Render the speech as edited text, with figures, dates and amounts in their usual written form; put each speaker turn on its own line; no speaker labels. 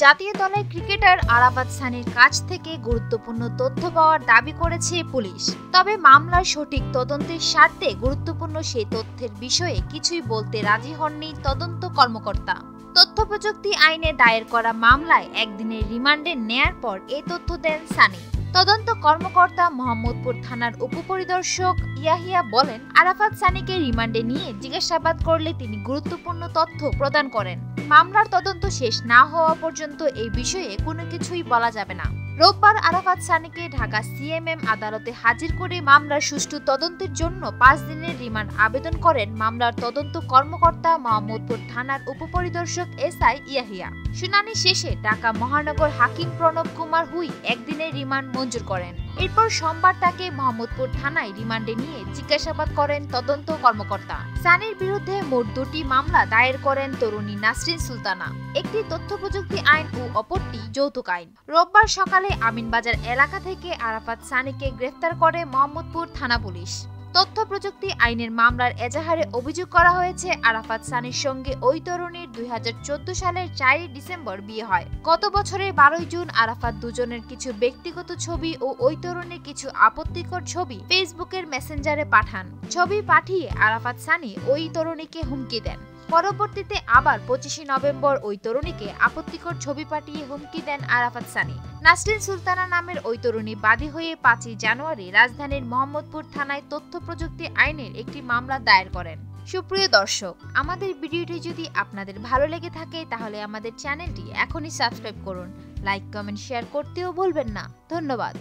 জাতীয় দলের ক্রিকেটার আরাফাত সানির কাছ থেকে গুরুত্বপূর্ণ তথ্য পাওয়ার দাবি করেছে পুলিশ। তবে মামলার সঠিক তদন্তের স্বার্থে গুরুত্বপূর্ণ সেই তথ্যের বিষয়ে কিছুই বলতে রাজি হননি তদন্ত কর্মকর্তা। তথ্য প্রযুক্তি আইনে দায়ের করা মামলায় একদিনের রিমান্ডে নেয়ার পর এই তথ্য দেন সানি। তদন্ত কর্মকর্তা মোহাম্মদপুর থানার উপপরিদর্শক ইয়াহিয়া বলেন, আরাফাত সানিকে রিমান্ডে নিয়ে জিজ্ঞাসাবাদ করলে তিনি গুরুত্বপূর্ণ তথ্য প্রদান করেন। মামলার তদন্ত শেষ না হওয়া পর্যন্ত এই বিষয়ে কোনো কিছুই বলা যাবে না। রোববার আরাফাত সানিকে ঢাকা সিএমএম আদালতে হাজির করে মামলার সুষ্ঠু তদন্তের জন্য 5 দিনের রিমান্ড আবেদন করেন মামলার তদন্ত কর্মকর্তা মোহাম্মদপুর থানার উপপরিদর্শক এসআই ইয়াহিয়া। শুনানি শেষে ঢাকা মহানগর হাকিম প্রণব কুমার হুই একদিনের রিমান্ড মঞ্জুর করেন। এরপর সোমবার তাকে মোহাম্মদপুর থানায় রিমান্ডে নিয়ে জিজ্ঞাসাবাদ করেন তদন্ত কর্মকর্তা। সানির বিরুদ্ধে মোট 2টি মামলা দায়ের করেন তরুণী নাসরিন সুলতানা। একটি তথ্য প্রযুক্তি আইন ও অপরটি যৌতুক আইন। রোববার সকালে আমিনবাজার এলাকা থেকে আরাফাত সানিকে গ্রেফতার করে মোহাম্মদপুর থানা পুলিশ। তথ্য প্রযুক্তি আইনের মামলার এজাহারে অভিযোগ করা হয়েছে, আরাফাত সানির সঙ্গে ওই তরুণীর 2014 সালের 4 ডিসেম্বর বিয়ে হয়। গত বছরের 12 জুন আরাফাত দুজনের কিছু ব্যক্তিগত ছবি ও ওই তরুণীর কিছু আপত্তিকর ছবি ফেসবুকের মেসেঞ্জারে পাঠান। ছবি পাঠিয়ে আরাফাত সানি ওই তরুণীকে হুমকি দেন। পরবর্তীতে আবার 25 নভেম্বর ওই তরুণীকে আপত্তিকর ছবি পাঠিয়ে হুমকি দেন আরাফাত সানি। নাসরিন সুলতানা নামের ওই তরুণী বাদী হয়ে 5 জানুয়ারি রাজধানীর মোহাম্মদপুর থানায় তথ্য প্রযুক্তি আইনের একটি মামলা দায়ের করেন। সুপ্রিয় দর্শক, আমাদের ভিডিওটি যদি আপনাদের ভালো লেগে থাকে তাহলে আমাদের চ্যানেলটি এখনই সাবস্ক্রাইব করুন। লাইক, কমেন্ট, শেয়ার করতেও ভুলবেন না। ধন্যবাদ।